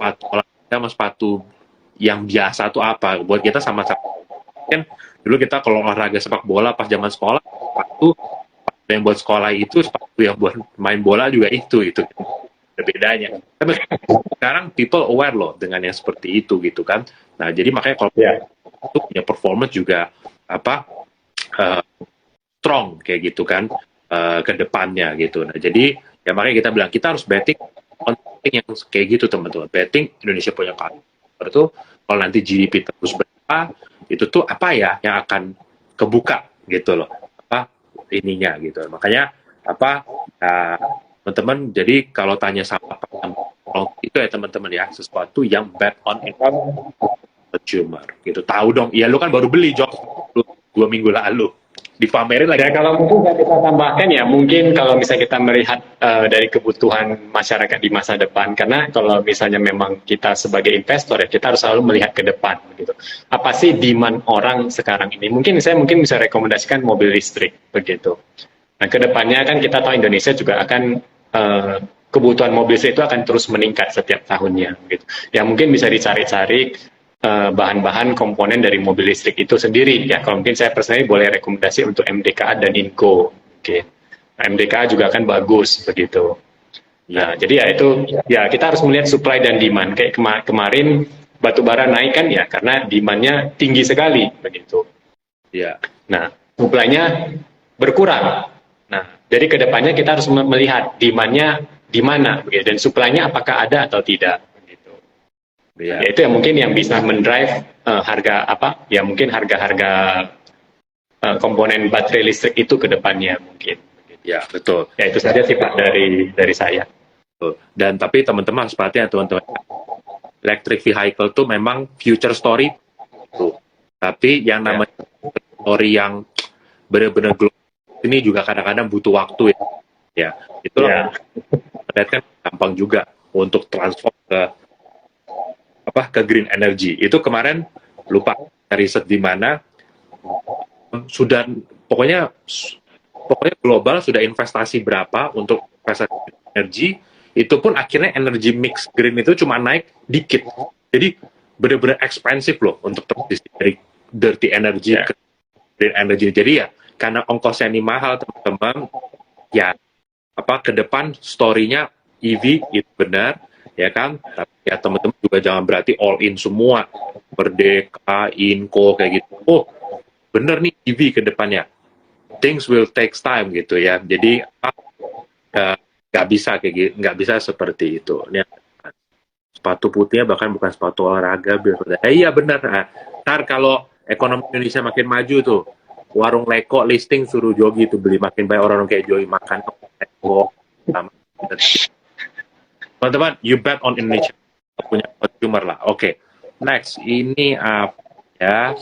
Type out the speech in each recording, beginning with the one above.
sepatu olahraga sama sepatu yang biasa tuh apa buat kita sama-sama kan. Dulu kita kalau olahraga sepak bola pas zaman sekolah, sepatu yang buat sekolah itu, sepatu yang buat main bola juga itu bedanya. Tapi sekarang people aware loh dengan yang seperti itu gitu kan. Nah jadi makanya kalau itu punya performance juga apa uh, strong kayak gitu kan, ke depannya gitu. Nah jadi ya makanya kita bilang kita harus betting on betting yang kayak gitu teman-teman. Betting Indonesia punya customer itu kalau nanti GDP terus berapa, itu tuh apa ya yang akan kebuka gitu loh, apa ininya gitu. Makanya apa teman-teman, jadi kalau tanya sama yang itu ya teman-teman ya, sesuatu yang bet on consumer gitu. Tahu dong, ya lu kan baru beli Jok 2 minggu lalu, dipamerin lagi. Ya kalau mungkin kita tambahkan ya, mungkin kalau misalnya kita melihat dari kebutuhan masyarakat di masa depan, karena kalau misalnya memang kita sebagai investor ya, kita harus selalu melihat ke depan begitu. Apa sih demand orang sekarang ini? Mungkin saya bisa rekomendasikan mobil listrik begitu. Nah, kedepannya kan kita tahu Indonesia juga akan kebutuhan mobil listrik itu akan terus meningkat setiap tahunnya gitu. Ya mungkin bisa dicari-cari bahan-bahan komponen dari mobil listrik itu sendiri ya. Kalau mungkin saya personally boleh rekomendasi untuk MDKA dan Inco. Oke. Nah, MDKA juga akan bagus begitu. Nah, jadi ya itu ya kita harus melihat supply dan demand. Kayak kemarin batu bara naik kan ya karena demand-nya tinggi sekali begitu. Ya. Nah, supply-nya berkurang. Nah, jadi kedepannya kita harus melihat demand-nya di mana begitu, dan supply-nya apakah ada atau tidak. Ya, itu yang mungkin yang bisa mendrive harga apa? Ya mungkin harga-harga komponen baterai listrik itu ke depannya mungkin. Ya, betul. Ya itu saja sifat dari saya. Dan tapi teman-teman harus perhatian teman-teman. Electric vehicle itu memang future story itu. Tapi yang namanya story yang benar-benar global ini juga kadang-kadang butuh waktu ya. Ya, itulah kan gampang juga untuk transform ke green energy. Itu kemarin lupa riset di mana sudah pokoknya global sudah investasi berapa untuk investasi energi, itu pun akhirnya energy mix green itu cuma naik dikit. Jadi benar-benar ekspensif loh untuk transisi dari dirty energy ke green energy. Jadi ya karena ongkosnya ini mahal teman-teman, ya ke depan story-nya EV itu benar ya kan, tapi ya teman-teman juga jangan berarti all in semua Merdeka, Inco kayak gitu. Oh bener nih EV ke depannya, things will take time gitu ya. Jadi nggak bisa kayak gitu, nggak bisa seperti itu. Ini sepatu putihnya bahkan bukan sepatu olahraga. Iya benar. Ntar kalau ekonomi Indonesia makin maju tuh, warung Leko listing suruh Jogi tuh beli, makin banyak orang kayak Jogi makan Leko. Teman-teman, you bet on Indonesia punya consumer lah. Oke. Next, ini apa ya?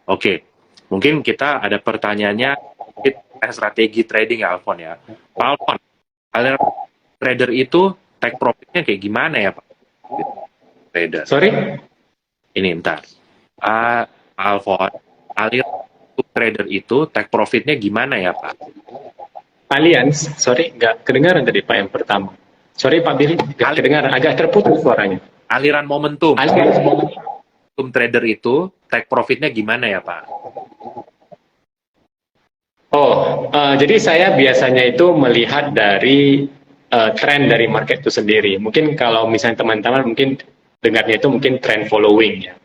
Oke. Mungkin kita ada pertanyaannya strategi trading ya, Alfon ya. Pak Alfon, trader itu take profitnya kayak gimana ya, Pak? Trader. Sorry? Ini bentar. Alfon, trader itu take profitnya gimana ya, Pak? Allianz, sorry, nggak kedengaran tadi Pak yang pertama. Sorry Pak Billy, nggak kedengaran, agak terputus suaranya. Aliran momentum. Aliran momentum trader itu take profitnya gimana ya Pak? Jadi saya biasanya itu melihat dari tren dari market itu sendiri. Mungkin kalau misalnya teman-teman mungkin dengarnya itu mungkin trend following ya.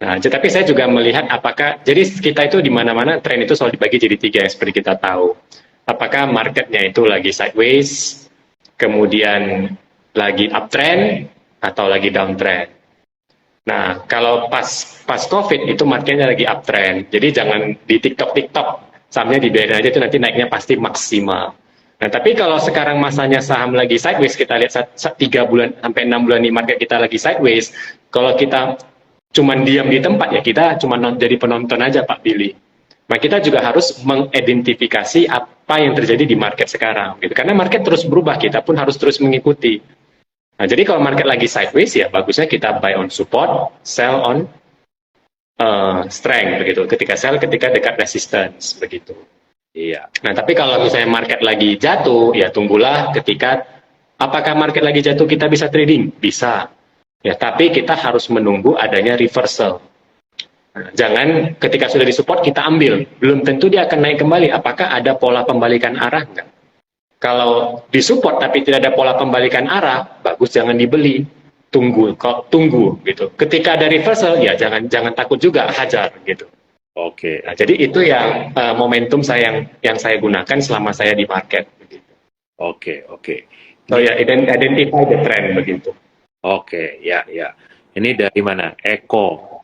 Nah, tapi saya juga melihat apakah, jadi kita itu di mana-mana tren itu selalu dibagi jadi 3 yang seperti kita tahu. Apakah marketnya itu lagi sideways, kemudian lagi uptrend, atau lagi downtrend. Nah, kalau pas COVID itu marketnya lagi uptrend, jadi jangan di TikTok sahamnya dibiarin aja, itu nanti naiknya pasti maksimal. Nah, tapi kalau sekarang masanya saham lagi sideways, kita lihat 3 bulan sampai 6 bulan di market kita lagi sideways, kalau kita cuman diam di tempat ya kita cuma jadi penonton aja Pak Billy. Nah, kita juga harus mengidentifikasi apa yang terjadi di market sekarang gitu. Karena market terus berubah, kita pun harus terus mengikuti. Nah, jadi kalau market lagi sideways ya bagusnya kita buy on support, sell on strength begitu. Ketika sell ketika dekat resistance begitu. Iya. Nah, tapi kalau misalnya market lagi jatuh ya tunggulah ketika Apakah market lagi jatuh kita bisa trading? Bisa. Ya, tapi kita harus menunggu adanya reversal. Jangan ketika sudah disupport kita ambil, belum tentu dia akan naik kembali. Apakah ada pola pembalikan arah? Enggak. Kalau disupport tapi tidak ada pola pembalikan arah, bagus jangan dibeli. Tunggu gitu. Ketika ada reversal, ya jangan takut juga, hajar gitu. Oke. Nah, jadi itu yang momentum yang saya gunakan selama saya di market. Begitu. Oke. So ya, identify the trend begitu. Oke, ya. Ini dari mana? Eko.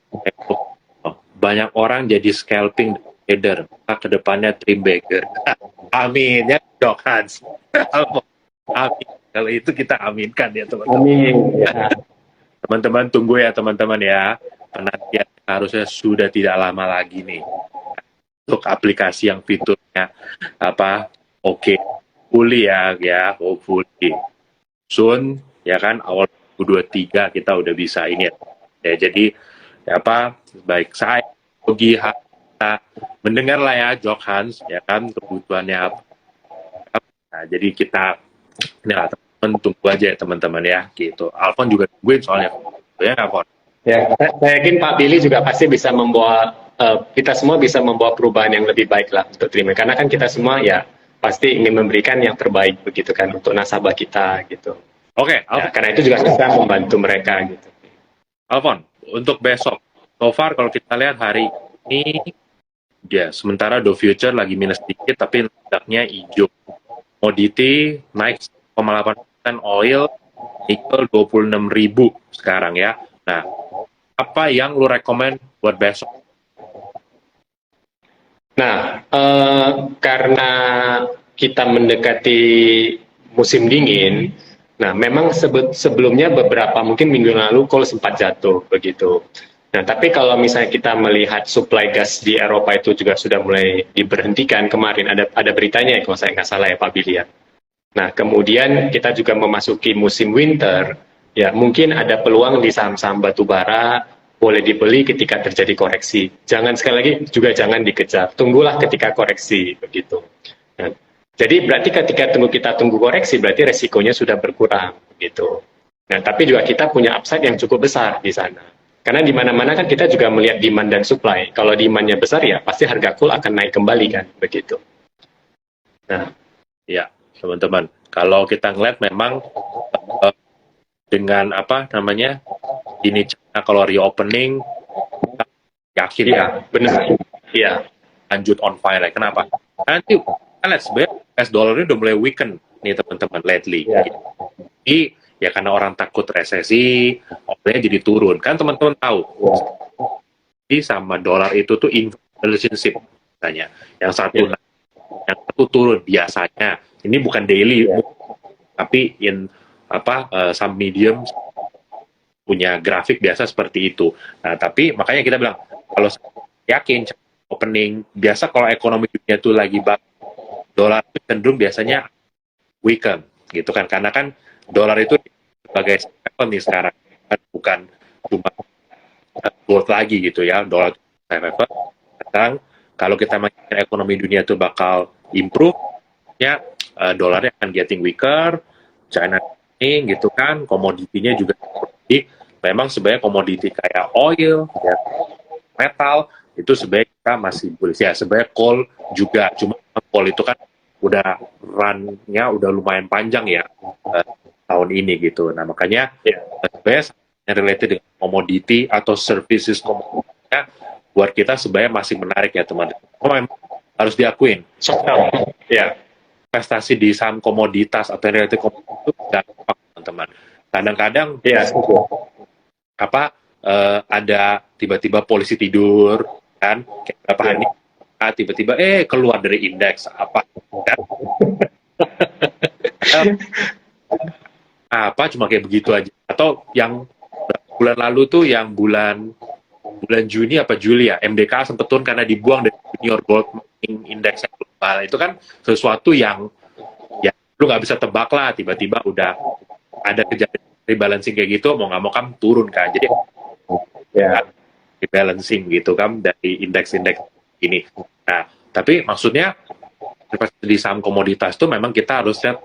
Banyak orang jadi scalping trader, ke depannya trim bagger. Amin ya, Dok Hans. Amin. Kalau itu kita aminkan ya, teman-teman. Amin. Ya. Teman-teman tunggu ya, teman-teman ya. Penantian harusnya sudah tidak lama lagi nih. Untuk aplikasi yang fiturnya oke, fully ya, hopefully. Soon, ya kan, awal 2023 kita udah bisa ini ya. Jadi baik saya Yogi kita mendengar lah ya Jok Hans ya kan kebutuhannya apa. Nah, jadi kita teman-teman tunggu aja ya teman-teman ya gitu. Alfon juga tungguin soalnya ya Alfon. Ya, saya yakin Pak Billy juga pasti bisa membawa kita semua bisa membawa perubahan yang lebih baik lah untuk terima. Karena kan kita semua ya pasti ingin memberikan yang terbaik begitu kan untuk nasabah kita gitu. Oke, ya, karena itu juga bisa membantu mereka gitu. Alfon, untuk besok, so far kalau kita lihat hari ini, ya sementara Dow Future lagi minus sedikit, tapi letaknya hijau. Commodity naik 1,8%, oil, nickel 26.000 sekarang ya. Nah, apa yang lu rekomend buat besok? Nah, karena kita mendekati musim dingin, nah memang sebelumnya beberapa mungkin minggu lalu coal sempat jatuh begitu. Nah, tapi kalau misalnya kita melihat supply gas di Eropa itu juga sudah mulai diberhentikan kemarin, ada beritanya ya kalau saya nggak salah ya Pak Billy ya. Nah, kemudian kita juga memasuki musim winter, ya mungkin ada peluang di saham-saham batubara boleh dibeli ketika terjadi koreksi. Jangan sekali lagi juga jangan dikejar, tunggulah ketika koreksi begitu. Nah, jadi berarti ketika kita tunggu koreksi berarti resikonya sudah berkurang begitu. Nah, tapi juga kita punya upside yang cukup besar di sana. Karena di mana-mana kan kita juga melihat demand dan supply. Kalau demandnya besar ya pasti harga coal akan naik kembali kan begitu. Nah, ya teman-teman, kalau kita ngeliat memang dengan ini kalau reopening yakin ya benar. Iya. Lanjut on fire. Kenapa? Nanti kita lihat sebenarnya US dollar ini udah mulai weaken nih teman-teman lately. Ya. Jadi ya karena orang takut resesi, orangnya jadi turun. Kan teman-teman tahu, jadi sama dolar itu tuh relationship misalnya. Yang satu naik, yang satu turun biasanya. Ini bukan daily, tapi some medium punya grafik biasa seperti itu. Nah, tapi makanya kita bilang kalau yakin opening biasa kalau ekonomi dunia itu lagi bagus, dolar itu cenderung biasanya weaken gitu kan, karena kan dolar itu sebagai level nih sekarang bukan cuma gold lagi gitu ya, dolar level sekarang kalau kita makin ekonomi dunia itu bakal improve ya, dolarnya akan getting weaker, China ini gitu kan, komoditinya juga jadi memang sebenarnya komoditi kayak oil ya, metal itu sebenarnya kita masih bullish ya, sebenarnya coal juga, cuma coal itu kan udah run-nya udah lumayan panjang ya tahun ini gitu. Nah makanya sebenarnya yang related dengan komoditi atau services komoditinya buat kita sebenarnya masih menarik ya teman-teman. Harus diakuin. Ya, investasi di saham komoditas atau related komoditas itu gampang teman-teman. Kadang-kadang ada tiba-tiba polisi tidur kan, kayak berapa hari tiba-tiba keluar dari indeks kan? Cuma kayak begitu aja. Atau yang bulan lalu tuh yang bulan Juni apa Juli ya, MDK sempat turun karena dibuang dari Junior Gold Index global. Itu kan sesuatu yang ya lu nggak bisa tebak lah, tiba-tiba udah ada kejadian rebalancing kayak gitu, mau nggak mau kan turun kan. Jadi rebalancing gitu kan dari indeks-indeks ini. Nah, tapi maksudnya di saham komoditas itu memang kita harus lihat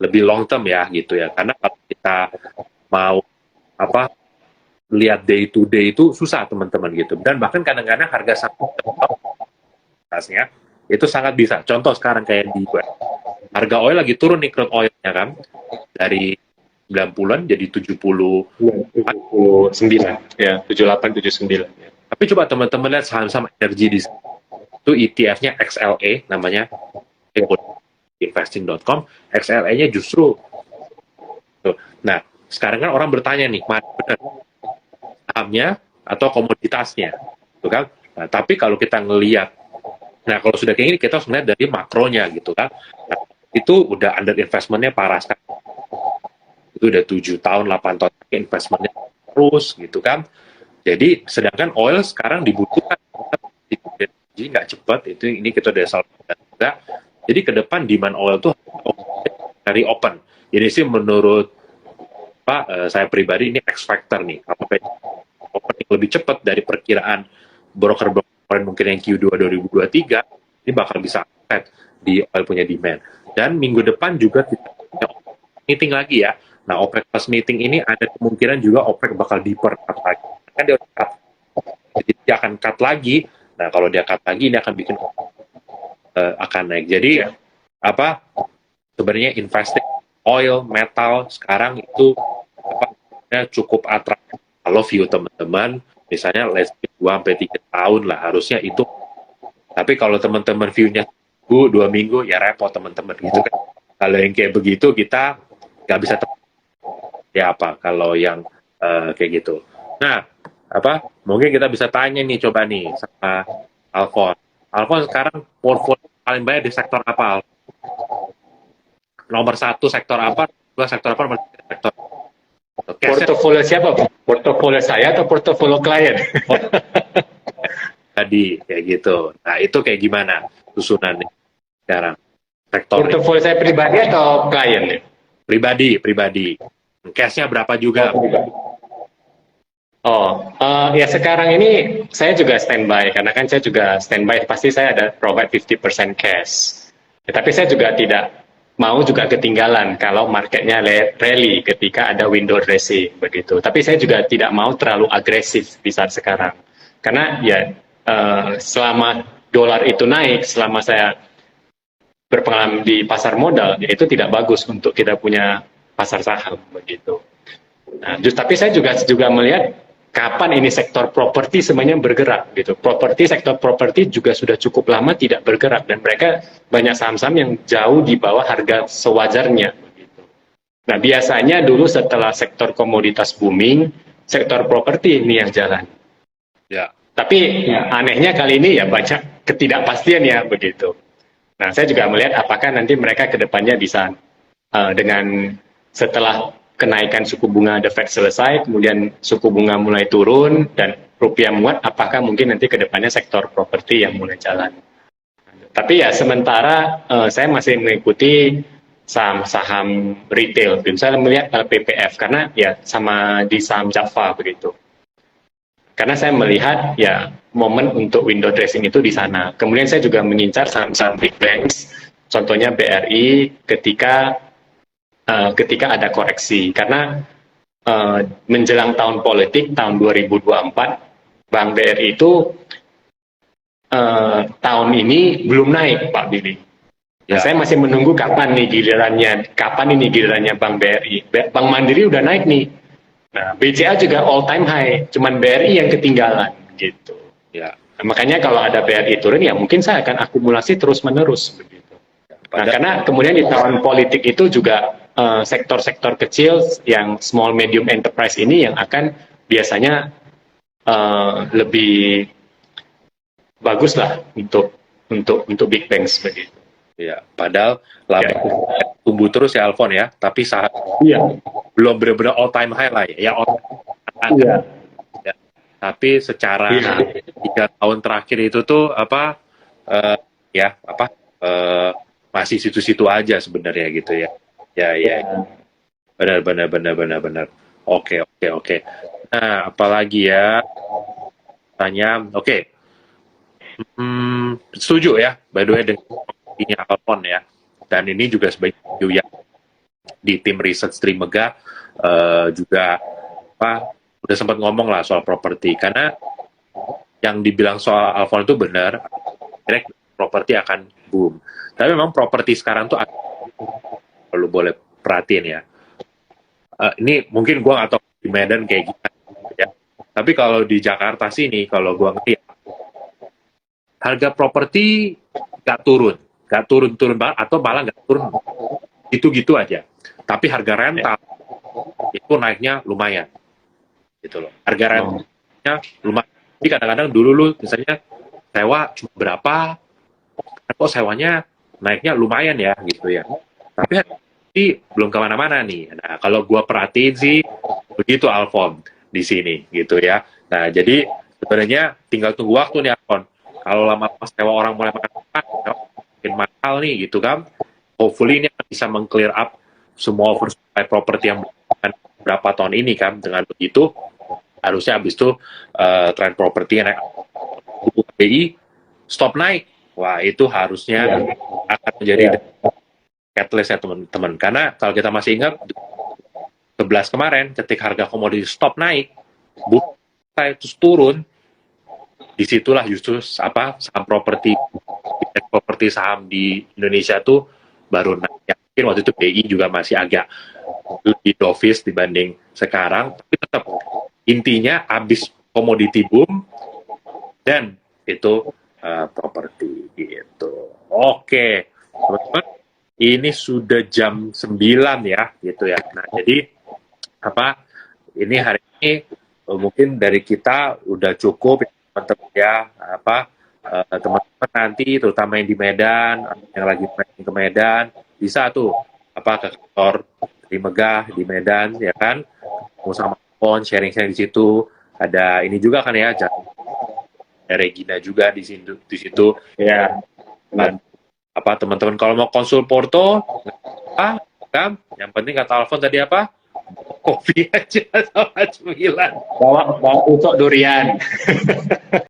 lebih long term ya gitu ya. Karena kalau kita mau apa lihat day to day itu susah teman-teman gitu. Dan bahkan kadang-kadang harga saham atasnya itu sangat bisa. Contoh sekarang kayak di US, harga oil lagi turun nih, crude oilnya kan dari 90-an jadi 70. 79 ya, 78 79 ya. Tapi coba teman-teman lihat saham-saham energi di situ. Itu ETF-nya XLE namanya, investing.com. XLE-nya justru tuh. Nah, sekarang kan orang bertanya nih, mana benar sahamnya atau komoditasnya, gitu kan? Nah, tapi kalau kita ngelihat, nah kalau sudah kayak gini kita harus melihat dari makronya gitu kan. Nah, itu udah under investmentnya parah sekali. Itu udah 7 tahun, 8 tahun investmentnya terus gitu kan. Jadi sedangkan oil sekarang dibutuhkan jadi nggak cepat, itu ini kita udah salah juga. Jadi ke depan demand oil tuh dari open. Jadi sih menurut Pak, saya pribadi ini X factor nih. Kalau opening lebih cepat dari perkiraan broker-broker mungkin yang Q2 2023, ini bakal bisa affect di oil punya demand. Dan minggu depan juga kita punya meeting lagi ya. Nah, OPEC plus meeting ini ada kemungkinan juga OPEC bakal diperkat lagi. Kan dia udah cut. Jadi dia akan cut lagi. Nah, kalau dia cut lagi, ini akan bikin akan naik. Jadi, apa sebenarnya investing oil, metal sekarang itu cukup atraktif. Kalau view teman-teman, misalnya let's say 2-3 tahun lah, harusnya itu. Tapi kalau teman-teman view-nya 2 minggu, ya repot teman-teman gitu kan. Kalau yang kayak begitu, kita nggak bisa ya apa kalau yang kayak gitu. Nah, apa mungkin kita bisa tanya nih, coba nih sama Alfon. Alfon sekarang portfolio paling banyak di sektor apa? Nomor 1 sektor apa? 2 sektor apa? Nomor 3 sektor. Portofolio siapa? Portofolio saya atau portofolio klien? Tadi kayak gitu. Nah, itu kayak gimana susunannya sekarang? Sektor Portofolio saya pribadi atau klien? pribadi. Cash-nya berapa juga? Ya sekarang ini saya juga standby karena kan saya juga standby, pasti saya ada provide 50% cash. Ya, tapi saya juga tidak mau juga ketinggalan kalau marketnya rally ketika ada window dressing begitu. Tapi saya juga tidak mau terlalu agresif di saat sekarang karena ya selama dolar itu naik, selama saya berpengalaman di pasar modal, ya itu tidak bagus untuk kita punya pasar saham begitu. Nah, tapi saya juga melihat kapan ini sektor properti semuanya bergerak gitu. Sektor properti juga sudah cukup lama tidak bergerak dan mereka banyak saham-saham yang jauh di bawah harga sewajarnya begitu. Nah, biasanya dulu setelah sektor komoditas booming, sektor properti ini yang jalan. Ya. Tapi anehnya kali ini ya banyak ketidakpastian ya begitu. Nah, saya juga melihat apakah nanti mereka ke depannya bisa dengan setelah kenaikan suku bunga The Fed selesai, kemudian suku bunga mulai turun dan rupiah menguat, apakah mungkin nanti ke depannya sektor properti yang mulai jalan. Tapi ya sementara saya masih mengikuti saham-saham retail. Saya melihat LPPF karena ya sama di saham Java begitu. Karena saya melihat ya momen untuk window dressing itu di sana. Kemudian saya juga mengincar saham-saham big banks, contohnya BRI ketika ada koreksi. Karena menjelang tahun politik tahun 2024, Bank BRI itu tahun ini belum naik, Pak Billy. Nah, saya masih menunggu kapan ini gilirannya Bank BRI. Bank Mandiri udah naik nih. Nah, BCA juga all time high, cuman BRI yang ketinggalan gitu. Ya. Nah, makanya kalau ada BRI turun ya mungkin saya akan akumulasi terus menerus begitu. Nah, karena kemudian di tahun politik itu juga sektor-sektor kecil yang small medium enterprise ini yang akan biasanya lebih bagus lah untuk big banks begitu. Ya, padahal laba tumbuh terus ya Alfon ya, tapi saham belum benar-benar all time high lah ya. Ya, tapi secara 3 tahun terakhir itu tuh masih situ-situ aja sebenarnya gitu ya. Ya. Benar. Oke. Nah, apalagi ya? Tanya, oke. Setuju ya, by the way dengan ini Alfon ya. Dan ini juga sebagai view yang di tim research Trimega juga udah sempat ngomong lah soal properti, karena yang dibilang soal Alfon itu benar, direct properti akan boom. Tapi memang properti sekarang tuh kalau boleh perhatiin ya. Ini mungkin gue nggak tahu di Medan kayak gitu ya. Tapi kalau di Jakarta sini, kalau gue ngeliat harga properti nggak turun banget, atau malah nggak turun, gitu-gitu aja. Tapi harga rental itu naiknya lumayan, gitu loh. Harga rentalnya lumayan. Jadi kadang-kadang dulu lu misalnya sewa cuma berapa, kok sewanya naiknya lumayan ya, gitu ya. Tapi belum kemana-mana nih. Nah, kalau gua perhatiin sih begitu Alfon di sini, gitu ya. Nah, jadi sebenarnya tinggal tunggu waktu nih Alfon. Kalau lama-lama sewa orang mulai makin mahal nih, gitu kan. Hopefully ini akan bisa meng-clear up semua oversupply properti yang berapa tahun ini kan. Dengan begitu harusnya habis itu tren properti yang naik BI stop naik. Wah, itu harusnya akan menjadi catalyst ya teman-teman. Karena kalau kita masih ingat 11 kemarin ketika harga komoditi stop naik, terus turun, disitulah justru saham properti saham di Indonesia tuh baru naik. Mungkin waktu itu BI juga masih agak lebih dovish dibanding sekarang, tapi tetap intinya habis komoditi boom dan itu properti gitu. Oke, teman-teman, ini sudah jam 9 ya, gitu ya. Nah, jadi ini hari ini mungkin dari kita udah cukup, teman-teman ya. Teman-teman nanti, terutama yang di Medan, yang lagi main ke Medan, bisa tuh ke kantor Trimega di Medan, ya kan? Mau sama phone, sharing-sharing di situ. Ada ini juga kan ya, Regina juga di situ ya. Teman-teman kalau mau konsul Porto kan yang penting kata Alfon tadi kopi aja sama cemilan, bawa usok durian.